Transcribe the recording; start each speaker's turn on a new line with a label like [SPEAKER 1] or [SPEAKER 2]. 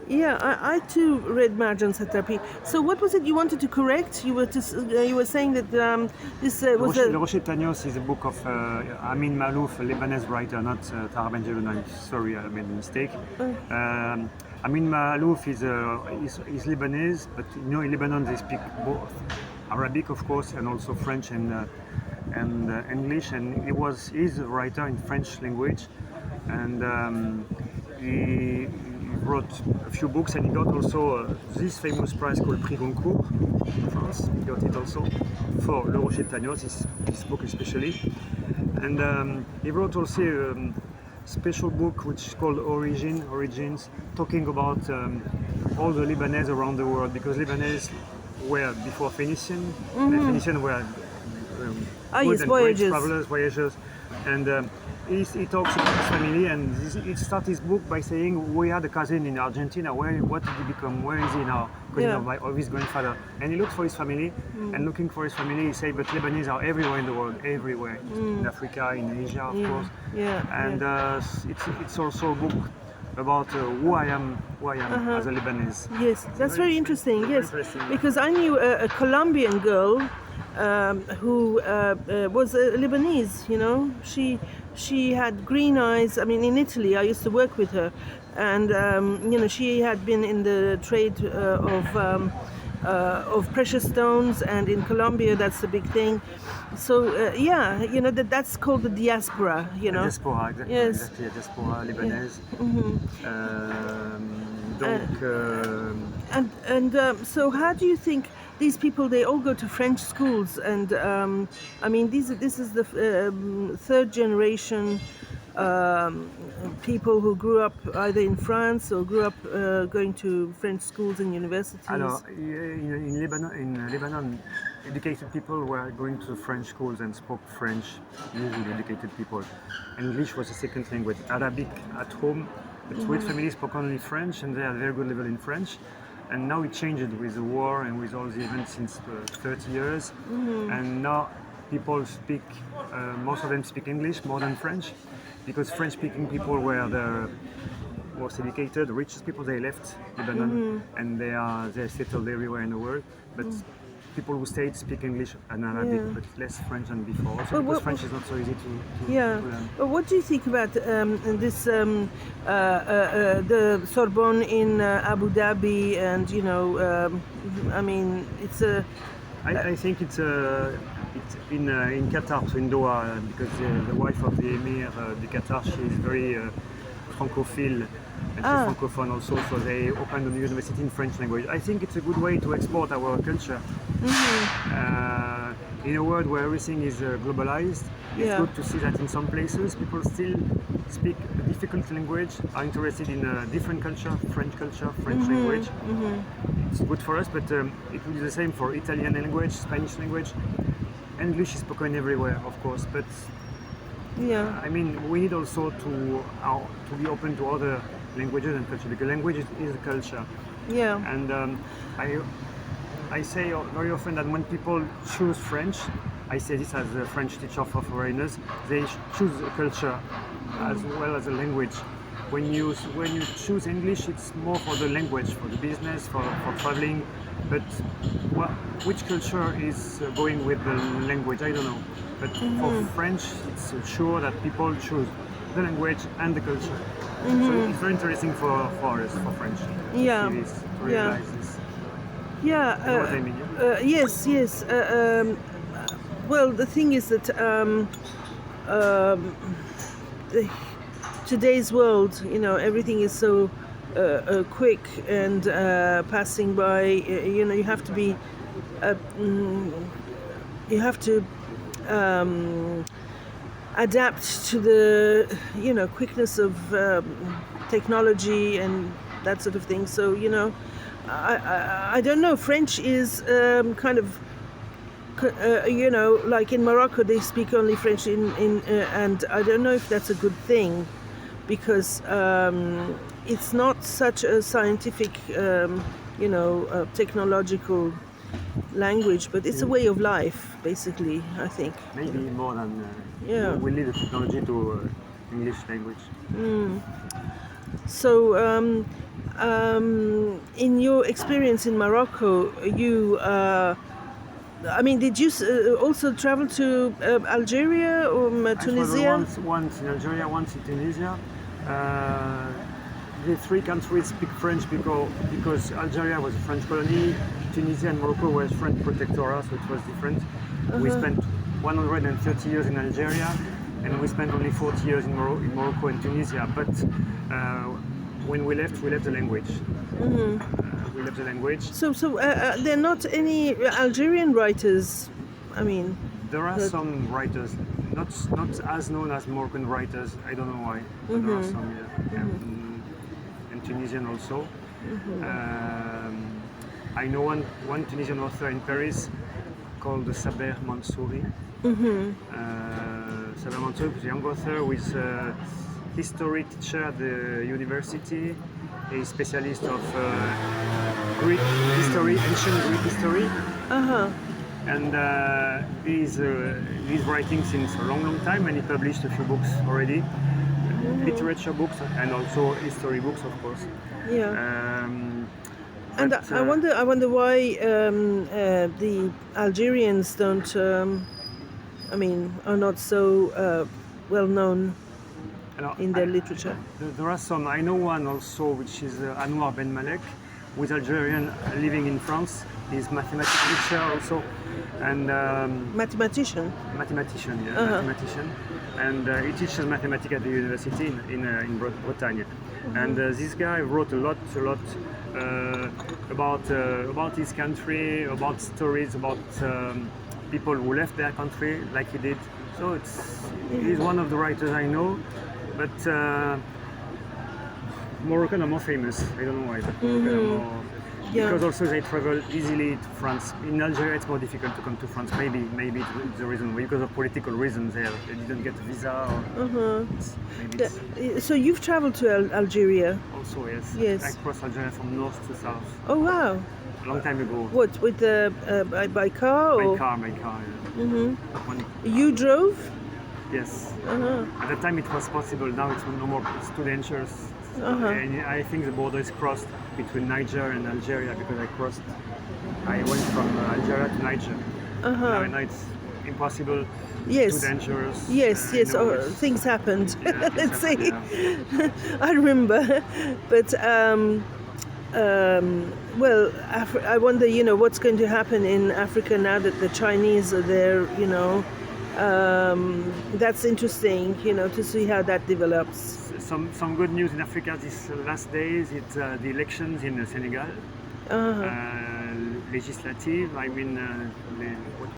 [SPEAKER 1] Yeah, I too read Marjan Satrapi. So what was it you wanted to correct? You were saying that this was
[SPEAKER 2] Le
[SPEAKER 1] a.
[SPEAKER 2] Rocher Tagnos is a book of Amin Malouf, a Lebanese writer, not Tahar Ben Jelloun. I'm sorry, I made a mistake. Amin Malouf is Lebanese, but you know in Lebanon they speak both Arabic, of course, and also French and English. And he's a writer in French language, and he wrote a few books, and he got also this famous prize called Prix Goncourt in France. He got it also for Le Rocher Tagnos, his book especially. And he wrote also a special book which is called Origins, talking about all the Lebanese around the world, because Lebanese were before Phoenician, and Phoenician were good
[SPEAKER 1] Yes,
[SPEAKER 2] and
[SPEAKER 1] voyages.
[SPEAKER 2] great voyagers, and he talks about his family, and he starts his book by saying we had a cousin in Argentina. What did he become? Where is he now? Because
[SPEAKER 1] Yeah.
[SPEAKER 2] of his grandfather, and he looks for his family, and looking for his family, he said, but Lebanese are everywhere in the world, everywhere, in Africa, in Asia, of course, and it's also a book about who I am as a Lebanese.
[SPEAKER 1] Yes, that's very interesting.
[SPEAKER 2] Very
[SPEAKER 1] Yes,
[SPEAKER 2] interesting.
[SPEAKER 1] because I knew a Colombian girl who was Lebanese. You know, she had green eyes. I mean, in Italy, I used to work with her, and you know, she had been in the trade of precious stones, and in Colombia, that's a big thing. So yeah, you know that's called the diaspora. You know.
[SPEAKER 2] Diaspora, exactly,
[SPEAKER 1] Yes.
[SPEAKER 2] exactly, diaspora libanaise.
[SPEAKER 1] So how do you think these people, they all go to French schools, and I mean this is the third generation people who grew up either in France or grew up going to French schools and universities.
[SPEAKER 2] Alors, in Lebanon, educated people were going to French schools and spoke French, usually educated people. English was a second language. Arabic at home, but Swiss families spoke only French, and they had a very good level in French. And now it changed with the war and with all the events since 30 years. And now people speak, most of them speak English more than French, because French-speaking people were the most educated, richest people. They left Lebanon, and they're settled everywhere in the world. But people who stayed speak English and Arabic, but less French than before. Also because French is not so easy to learn.
[SPEAKER 1] But what do you think about the Sorbonne in Abu Dhabi, and you know, I mean, it's a.
[SPEAKER 2] I think it's in Qatar, so in Doha, because the wife of the Emir de Qatar, she is very francophile, and she's francophone also, so they opened a university in French language. I think it's a good way to export our culture. In a world where everything is globalized, it's good to see that in some places people still speak a difficult language, are interested in a different culture, French language. It's good for us, but it will be the same for Italian language, Spanish language. English is spoken everywhere, of course, but I mean, we need also to be open to other languages and culture, because language is a culture.
[SPEAKER 1] Yeah.
[SPEAKER 2] And I say very often that when people choose French, I say this as a French teacher for foreigners, they choose a culture as well as a language. When you choose English, it's more for the language, for the business, for traveling. But which culture is going with the language? I don't know. But for French, it's sure that people choose the language and the culture. So it's very interesting for us, for French, to see this, to realize this.
[SPEAKER 1] Yeah.
[SPEAKER 2] You know what I mean?
[SPEAKER 1] Yes. Well, the thing is that today's world, you know, everything is so quick and passing by. You know, you have to be, you have to adapt to the, you know, quickness of technology and that sort of thing. So, you know, I don't know. French is kind of, you know, like in Morocco they speak only French and I don't know if that's a good thing, because it's not such a scientific, you know, technological language, but it's a way of life, basically, I think.
[SPEAKER 2] Maybe more than we need the technology to English language.
[SPEAKER 1] So in your experience in Morocco, I mean, did you also travel to Algeria or
[SPEAKER 2] I
[SPEAKER 1] Tunisia?
[SPEAKER 2] traveled once in Algeria, once in Tunisia. The three countries speak French because Algeria was a French colony, Tunisia and Morocco were French protectorate, so it was different. We spent 130 years in Algeria, and we spent only 40 years in Morocco and Tunisia. But when we left the language. We left the language.
[SPEAKER 1] So there are not any Algerian writers. I mean,
[SPEAKER 2] There are some writers, not as known as Moroccan writers. I don't know why, but there are some. Yeah. And Tunisian also. I know one Tunisian author in Paris called Saber Mansouri. Saber Mansouri is a young author with history teacher at the university, a specialist of Greek history, ancient Greek history. And he's writing since a long time, and he published a few books already, literature books and also history books, of course.
[SPEAKER 1] Yeah. And I wonder why the Algerians don't, are not so well known in their literature.
[SPEAKER 2] There are some. I know one also, which is Anwar Ben Malek, who is Algerian living in France. He's mathematics teacher also, and
[SPEAKER 1] Mathematician.
[SPEAKER 2] Mathematician, yeah, mathematician, and he teaches mathematics at the university in Bretagne. And this guy wrote a lot about his country, about stories, about people who left their country, like he did. So he's one of the writers I know, but Moroccan are more famous. I don't know why, but Moroccan are more.
[SPEAKER 1] Yeah.
[SPEAKER 2] Because also they travel easily to France. In Algeria, it's more difficult to come to France. Maybe it's the reason, because of political reasons. They didn't get a visa.
[SPEAKER 1] So you've traveled to Algeria?
[SPEAKER 2] Also, yes.
[SPEAKER 1] Yes.
[SPEAKER 2] I crossed Algeria from north to south.
[SPEAKER 1] Oh wow!
[SPEAKER 2] A long time ago.
[SPEAKER 1] What, with by car or?
[SPEAKER 2] My car. Yeah.
[SPEAKER 1] You drove?
[SPEAKER 2] Yes. At the time it was possible. Now it's no more. It's too dangerous. And I think the border is crossed between Niger and Algeria, because I went from Algeria to Niger. Now it's impossible.
[SPEAKER 1] Yes.
[SPEAKER 2] Too dangerous.
[SPEAKER 1] Yes. Things happened.
[SPEAKER 2] Yeah,
[SPEAKER 1] Let's say.
[SPEAKER 2] Yeah.
[SPEAKER 1] I remember, but well, I wonder, what's going to happen in Africa now that the Chinese are there. That's interesting, to see how that develops.
[SPEAKER 2] Some good news in Africa these last days. It's the elections in Senegal, legislative.